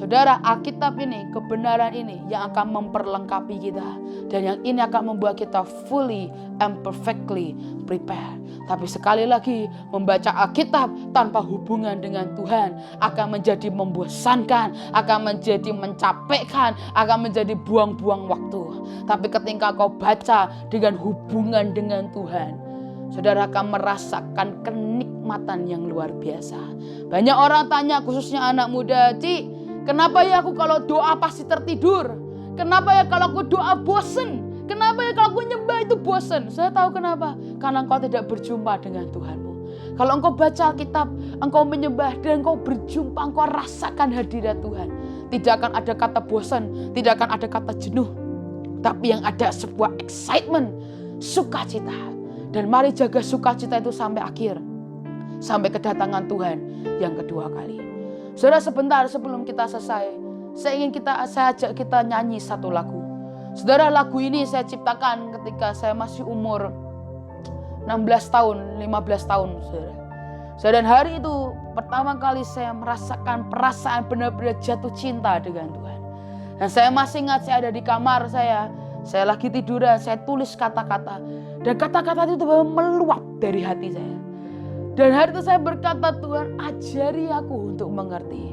Saudara, Alkitab ini, kebenaran ini yang akan memperlengkapi kita. Dan yang ini akan membuat kita fully and perfectly prepare. Tapi sekali lagi, membaca Alkitab tanpa hubungan dengan Tuhan akan menjadi membosankan, akan menjadi mencapekkan, akan menjadi buang-buang waktu. Tapi ketika kau baca dengan hubungan dengan Tuhan, saudara akan merasakan kenikmatan yang luar biasa. Banyak orang tanya, khususnya anak muda, Ci, kenapa ya aku kalau doa pasti tertidur? Kenapa ya kalau aku doa bosen? Kenapa ya kalau aku nyembah itu bosen? Saya tahu kenapa. Karena engkau tidak berjumpa dengan Tuhanmu. Kalau engkau baca Alkitab, engkau menyembah dan engkau berjumpa, engkau rasakan hadirat Tuhan. Tidak akan ada kata bosan, tidak akan ada kata jenuh. Tapi yang ada sebuah excitement, sukacita. Dan mari jaga sukacita itu sampai akhir. Sampai kedatangan Tuhan yang kedua kali. Saudara, sebentar sebelum kita selesai, saya ajak kita nyanyi satu lagu. Saudara, lagu ini saya ciptakan ketika saya masih umur 16 tahun, 15 tahun, saudara. Dan hari itu pertama kali saya merasakan perasaan benar-benar jatuh cinta dengan Tuhan. Dan saya masih ingat saya ada di kamar saya lagi tiduran, saya tulis kata-kata. Dan kata-kata itu meluap dari hati saya. Dan hari itu saya berkata, Tuhan, ajari aku untuk mengerti.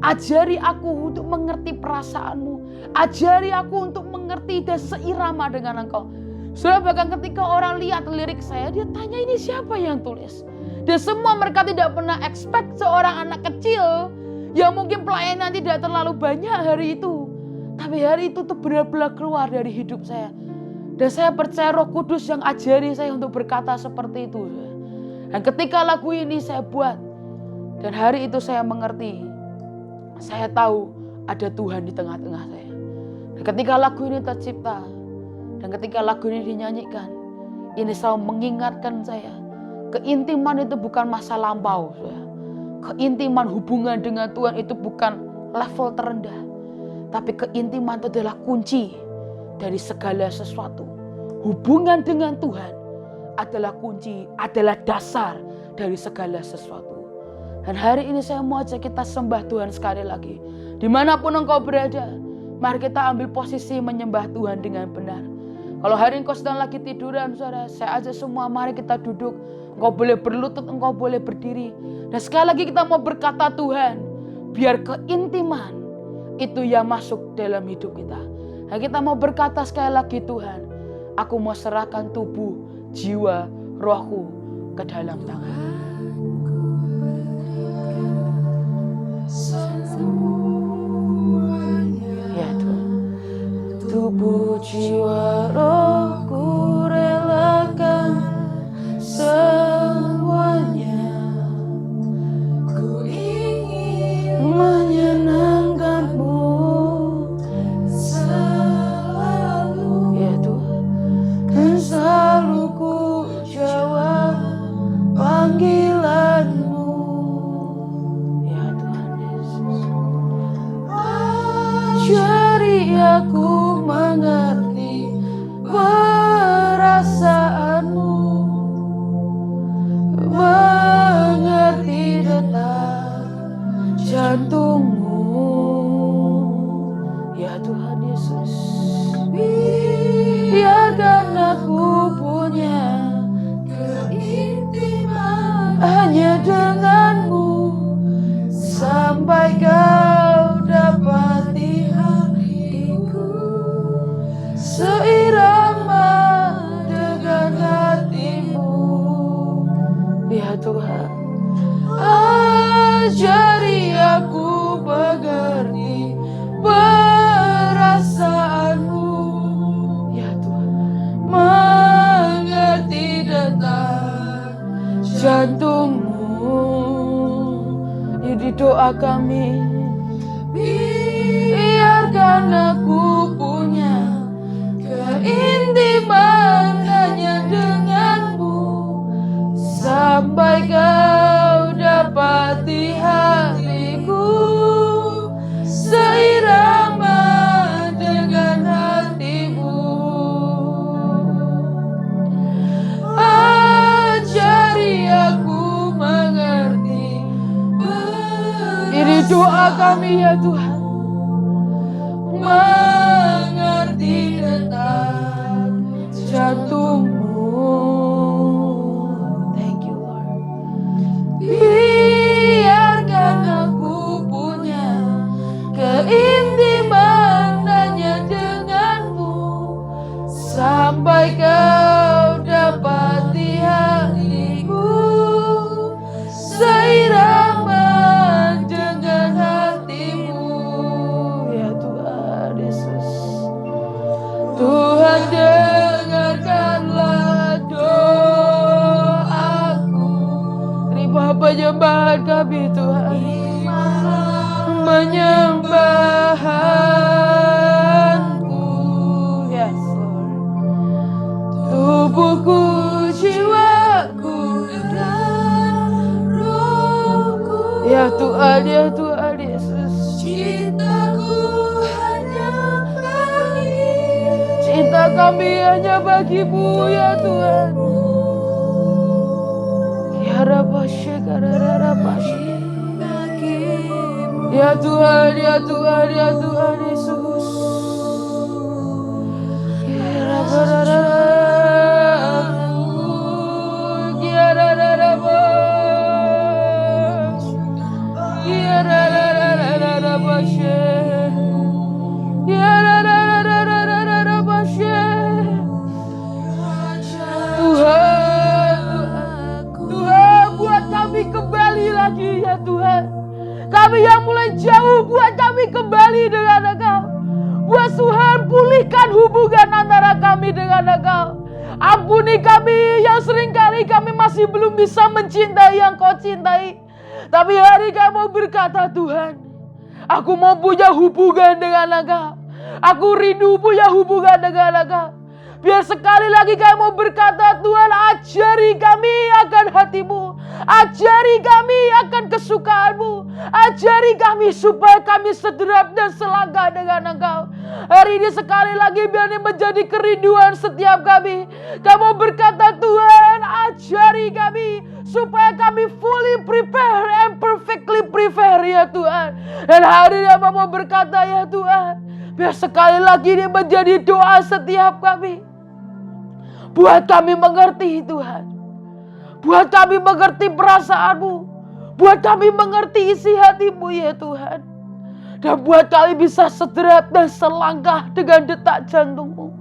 Ajari aku untuk mengerti perasaanmu. Ajari aku untuk mengerti dan seirama dengan Engkau. Saudara, bahkan ketika orang lihat lirik saya, dia tanya ini siapa yang tulis. Dan semua mereka tidak pernah expect seorang anak kecil yang mungkin pelayanan tidak terlalu banyak hari itu. Tapi hari itu tuh benar-benar keluar dari hidup saya. Dan saya percaya Roh Kudus yang ajari saya untuk berkata seperti itu. Dan ketika lagu ini saya buat, dan hari itu saya mengerti, saya tahu ada Tuhan di tengah-tengah saya. Dan ketika lagu ini tercipta, dan ketika lagu ini dinyanyikan, ini selalu mengingatkan saya, keintiman itu bukan masa lampau. Keintiman hubungan dengan Tuhan itu bukan level terendah. Tapi keintiman itu adalah kunci dari segala sesuatu. Hubungan dengan Tuhan adalah kunci, adalah dasar dari segala sesuatu. Dan hari ini saya mau ajak kita sembah Tuhan sekali lagi. Dimanapun engkau berada, mari kita ambil posisi menyembah Tuhan dengan benar. Kalau hari ini engkau sedang lagi tiduran, saudara, saya ajak semua, mari kita duduk. Engkau boleh berlutut, engkau boleh berdiri. Dan sekali lagi kita mau berkata, Tuhan, biar keintiman itu yang masuk dalam hidup kita. Dan kita mau berkata sekali lagi, Tuhan, aku mau serahkan tubuh, jiwa, rohku ke dalam tangan. Ya Tuhan, tubuh, jiwa, rohku relakan semuanya. Ku ingin menyenangkan-Mu selalu. Ya Tuhan, dan selalu ku jawab panggilan-Mu. Ya Tuhan Yesus, ajari aku mengerti perasaanmu, mengerti detak jantungmu. Ya Tuhan Yesus, biarkan aku punya keintiman hanya denganmu, sampai kau dapati hatiku seirama dengan hatimu. Ya Tuhan, ajari aku mengerti perasaanmu. Ya Tuhan, mengerti detak jantungmu. Ini doa kami, biarkan aku punya keintiman hanya denganmu, sampai kau dapati hatiku seirama dengan hatimu. Ajari aku mengerti. Ini doa kami ya Tuhan, mengerti detak jantungmu. Thank you Lord. Biarkan aku punya keintiman hanya denganmu, sampai kau dapati hatiku seirama dengan hatimu. Ya Tuhan Yesus, Tuhan dengarkanlah doaku. Terima penyembahan kami Tuhan, penyembahanku. Yes Lord. Tubuhku, jiwaku, dan rohku. Ya Tuhan, ya Tuhan Yesus. Cintaku hanya bagi, cinta kami hanya bagimu ya Tuhan. Ya Rabashe, Kararabashe. Ya Tuhan, ya Tuhan, ya Tuhan Yesus. Ya Rabashe, ya Rabashe, ya Rabashe. Tuhan, Tuhan, buat kami kembali lagi ya Tuhan. Kami yang mulai jauh, buat kami kembali dengan Engkau. Buat Tuhan, pulihkan hubungan antara kami dengan Engkau. Ampuni kami yang seringkali kami masih belum bisa mencintai yang Kau cintai. Tapi hari kami mau berkata, Tuhan, aku mau punya hubungan dengan Engkau. Aku rindu punya hubungan dengan Engkau. Biar sekali lagi kami mau berkata, Tuhan, ajari kami akan hatimu. Ajari kami akan kesukaanmu. Ajari kami supaya kami sederap dan selangkah dengan Engkau. Hari ini sekali lagi biar ini menjadi kerinduan setiap kami. Kami mau berkata, Tuhan, ajari kami supaya kami fully prepare and perfectly prepare ya Tuhan. Dan hari ini kami mau berkata ya Tuhan, biar sekali lagi ini menjadi doa setiap kami. Buat kami mengerti Tuhan. Buat kami mengerti perasaanmu. Buat kami mengerti isi hatimu ya Tuhan. Dan buat kami bisa sederhana dan selangkah dengan detak jantungmu.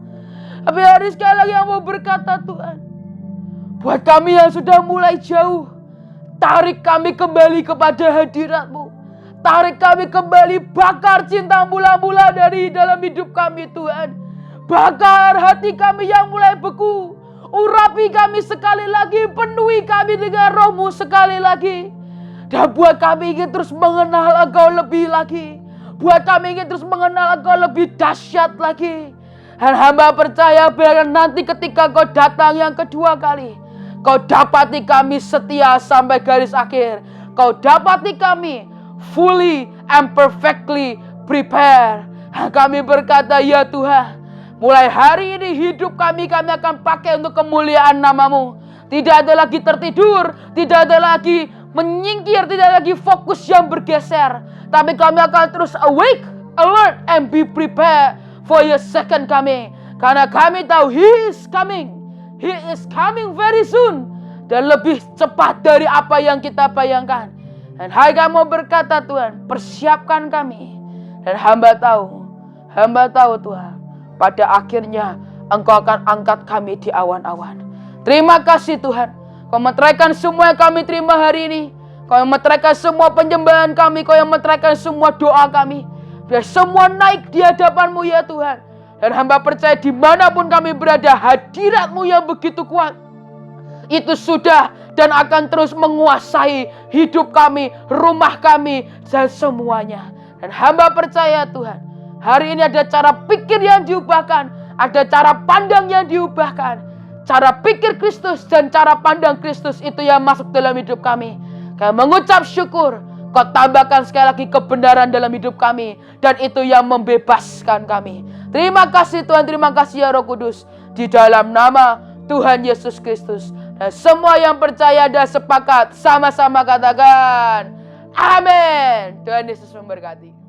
Tapi hari sekali lagi yang mau berkata Tuhan. Buat kami yang sudah mulai jauh. Tarik kami kembali kepada hadirat-Mu. Tarik kami kembali, bakar cinta mula-mula dari dalam hidup kami Tuhan. Bakar hati kami yang mulai beku. Urapi kami sekali lagi, penuhi kami dengan Roh-Mu sekali lagi. Dan buat kami ingin terus mengenal Engkau lebih lagi. Buat kami ingin terus mengenal Engkau lebih dahsyat lagi. Dan hamba percaya bahwa nanti ketika Kau datang yang kedua kali, Kau dapati kami setia sampai garis akhir. Kau dapati kami fully and perfectly prepare. Kami berkata, ya Tuhan, mulai hari ini hidup kami akan pakai untuk kemuliaan nama-Mu. Tidak ada lagi tertidur, tidak ada lagi menyingkir, tidak ada lagi fokus yang bergeser. Tapi kami akan terus awake, alert, and be prepared for your second coming. Karena kami tahu He is coming. He is coming very soon. Dan lebih cepat dari apa yang kita bayangkan. Dan hai kami mau berkata Tuhan, persiapkan kami. Dan hamba tahu Tuhan, pada akhirnya Engkau akan angkat kami di awan-awan. Terima kasih Tuhan. Kau meteraikan semua yang kami terima hari ini. Kau yang meteraikan semua penyembahan kami. Kau yang meteraikan semua doa kami. Biar semua naik di hadapan-Mu ya Tuhan. Dan hamba percaya dimanapun kami berada, hadirat-Mu yang begitu kuat, itu sudah dan akan terus menguasai hidup kami, rumah kami, dan semuanya. Dan hamba percaya Tuhan, hari ini ada cara pikir yang diubahkan, ada cara pandang yang diubahkan. Cara pikir Kristus dan cara pandang Kristus itu yang masuk dalam hidup kami. Kami mengucap syukur, Kau tambahkan sekali lagi kebenaran dalam hidup kami. Dan itu yang membebaskan kami. Terima kasih Tuhan, terima kasih ya Roh Kudus. Di dalam nama Tuhan Yesus Kristus. Dan semua yang percaya dan sepakat sama-sama katakan amin. Tuhan Yesus memberkati.